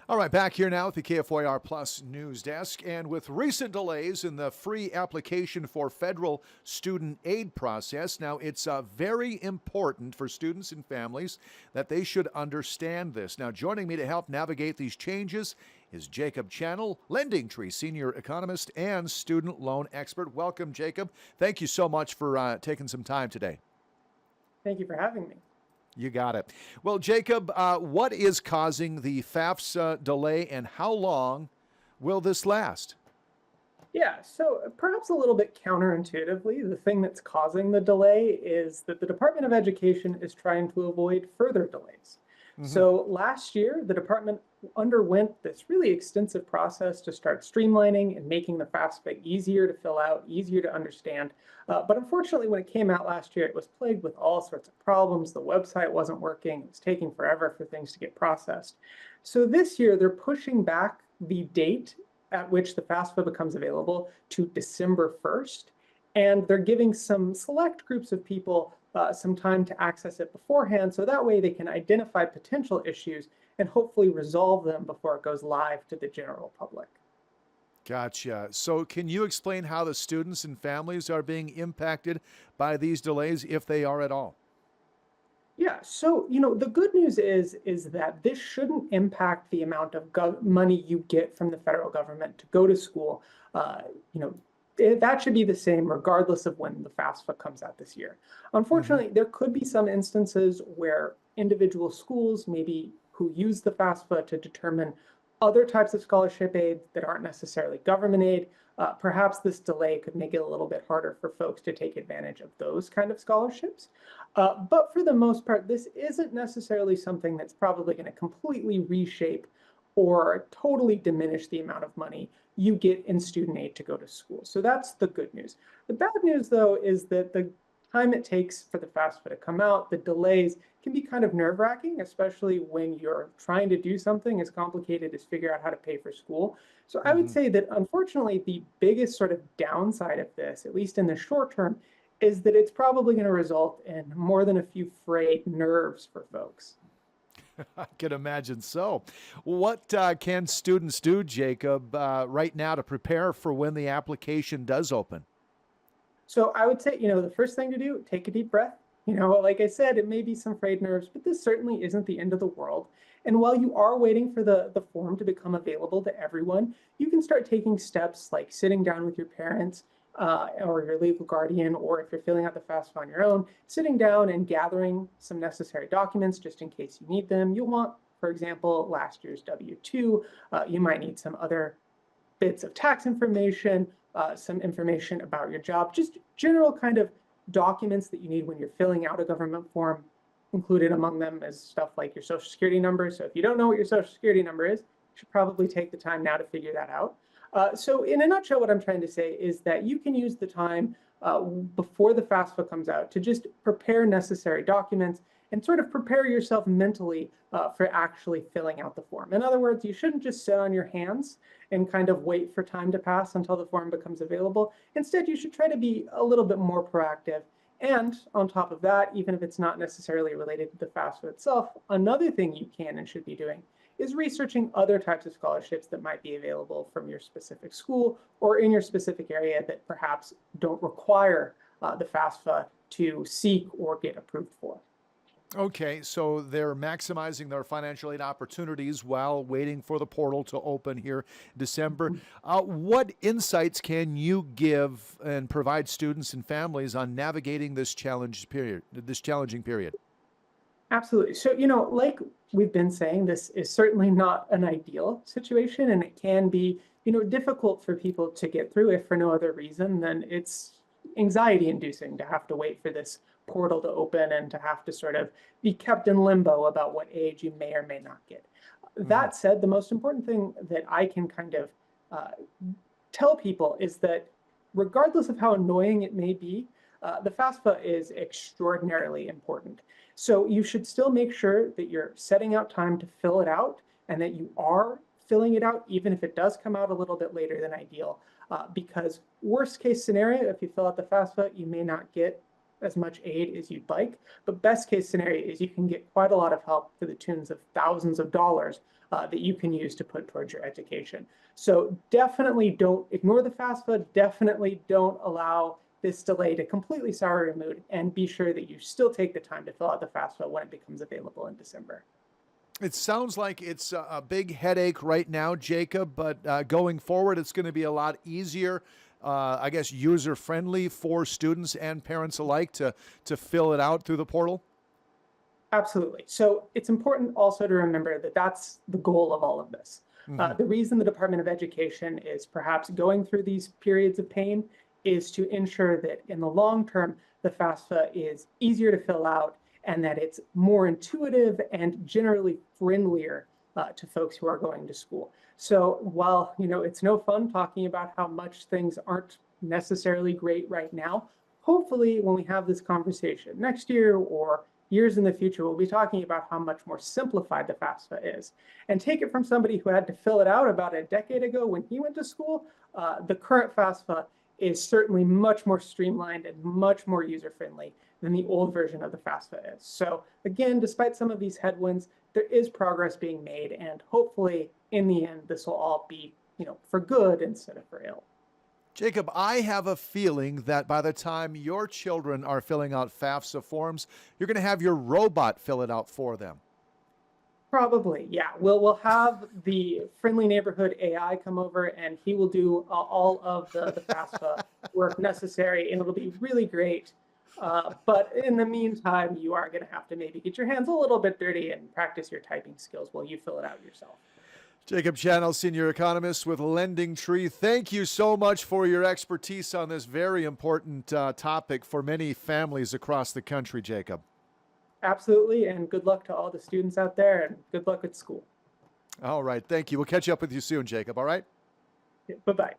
All right, back here now at the KFYR Plus News Desk. And with recent delays in the free application for federal student aid process, now it's very important for students and families that they should understand this. Now, joining me to help navigate these changes is Jacob Channel, LendingTree senior economist and student loan expert. Welcome, Jacob. Thank you so much for taking some time today. Thank you for having me. You got it. Well, Jacob, what is causing the FAFSA delay and how long will this last? Yeah, so perhaps a little bit counterintuitively, the thing that's causing the delay is that the Department of Education is trying to avoid further delays. Hmm. So last year, the department underwent this really extensive process to start streamlining and making the FAFSA easier to fill out, easier to understand. But unfortunately, when it came out last year, it was plagued with all sorts of problems. The website wasn't working. It was taking forever for things to get processed. So this year, they're pushing back the date at which the FAFSA becomes available to December 1st. And they're giving some select groups of people some time to access it beforehand, so that way they can identify potential issues and hopefully resolve them before it goes live to the general public. Gotcha. So, can you explain how the students and families are being impacted by these delays, if they are at all? Yeah, so the good news is that this shouldn't impact the amount of money you get from the federal government to go to school. Uh, you know, that should be the same regardless of when the FAFSA comes out this year. Hmm. Unfortunately, there could be some instances where individual schools, maybe who use the FAFSA to determine other types of scholarship aid that aren't necessarily government aid, perhaps this delay could make it a little bit harder for folks to take advantage of those kind of scholarships. But for the most part, this isn't necessarily something that's probably going to completely reshape or totally diminish the amount of money you get in student aid to go to school. So that's the good news. The bad news, though, is that the time it takes for the FAFSA to come out, the delays can be kind of nerve-wracking, especially when you're trying to do something as complicated as figure out how to pay for school. So I would Hmm. say that unfortunately, the biggest sort of downside of this, at least in the short term, is that it's probably going to result in more than a few frayed nerves for folks. I can imagine so. What can students do, Jacob, right now to prepare for when the application does open? So I would say, the first thing to do, take a deep breath. Like I said, it may be some frayed nerves, but this certainly isn't the end of the world. And while you are waiting for the form to become available to everyone, you can start taking steps like sitting down with your parents or your legal guardian, or if you're filling out the FAFSA on your own, sitting down and gathering some necessary documents just in case you need them. You'll want, for example, last year's W-2. You might need some other bits of tax information, some information about your job, just general kind of documents that you need when you're filling out a government form. Included among them is stuff like your social security number. So if you don't know what your social security number is, you should probably take the time now to figure that out. So in a nutshell, what I'm trying to say is that you can use the time before the FAFSA comes out to just prepare necessary documents and sort of prepare yourself mentally for actually filling out the form. In other words, you shouldn't just sit on your hands and kind of wait for time to pass until the form becomes available. Instead, you should try to be a little bit more proactive. And on top of that, even if it's not necessarily related to the FAFSA itself, another thing you can and should be doing is researching other types of scholarships that might be available from your specific school or in your specific area that perhaps don't require the FAFSA to seek or get approved for. Okay, so they're maximizing their financial aid opportunities while waiting for the portal to open here in December. What insights can you give and provide students and families on navigating this challenging period? Absolutely. So, like we've been saying, this is certainly not an ideal situation, and it can be, difficult for people to get through if for no other reason than it's anxiety inducing to have to wait for this portal to open and to have to sort of be kept in limbo about what age you may or may not get. Hmm. That said, the most important thing that I can kind of uh, tell people is that regardless of how annoying it may be, the FAFSA is extraordinarily important. So you should still make sure that you're setting out time to fill it out and that you are filling it out, even if it does come out a little bit later than ideal. Because worst case scenario, if you fill out the FAFSA, you may not get as much aid as you'd like. But best case scenario is you can get quite a lot of help to the tunes of thousands of dollars that you can use to put towards your education. So definitely don't ignore the FAFSA. Definitely don't allow this delay to completely sour your mood, and be sure that you still take the time to fill out the FAFSA when it becomes available in December. It sounds like it's a big headache right now, Jacob, but going forward, it's going to be a lot easier, I guess, user friendly for students and parents alike to fill it out through the portal. Absolutely. So it's important also to remember that that's the goal of all of this. The reason the Department of Education is perhaps going through these periods of pain is to ensure that in the long term, the FAFSA is easier to fill out and that it's more intuitive and generally friendlier to folks who are going to school. So while it's no fun talking about how much things aren't necessarily great right now, hopefully when we have this conversation next year or years in the future, we'll be talking about how much more simplified the FAFSA is. And take it from somebody who had to fill it out about a decade ago when he went to school, the current FAFSA is certainly much more streamlined and much more user-friendly than the old version of the FAFSA is. So again, despite some of these headwinds, there is progress being made, and hopefully in the end, this will all be, for good instead of for ill. Jacob, I have a feeling that by the time your children are filling out FAFSA forms, you're going to have your robot fill it out for them. Probably, yeah. We'll have the friendly neighborhood AI come over, and he will do all of the FAFSA work necessary, and it'll be really great. But in the meantime, you are going to have to maybe get your hands a little bit dirty and practice your typing skills while you fill it out yourself. Jacob Channel, Senior Economist with Lending Tree, thank you so much for your expertise on this very important topic for many families across the country, Jacob. Absolutely, and good luck to all the students out there, and good luck at school. All right, thank you. We'll catch up with you soon, Jacob, all right? Yeah, bye-bye.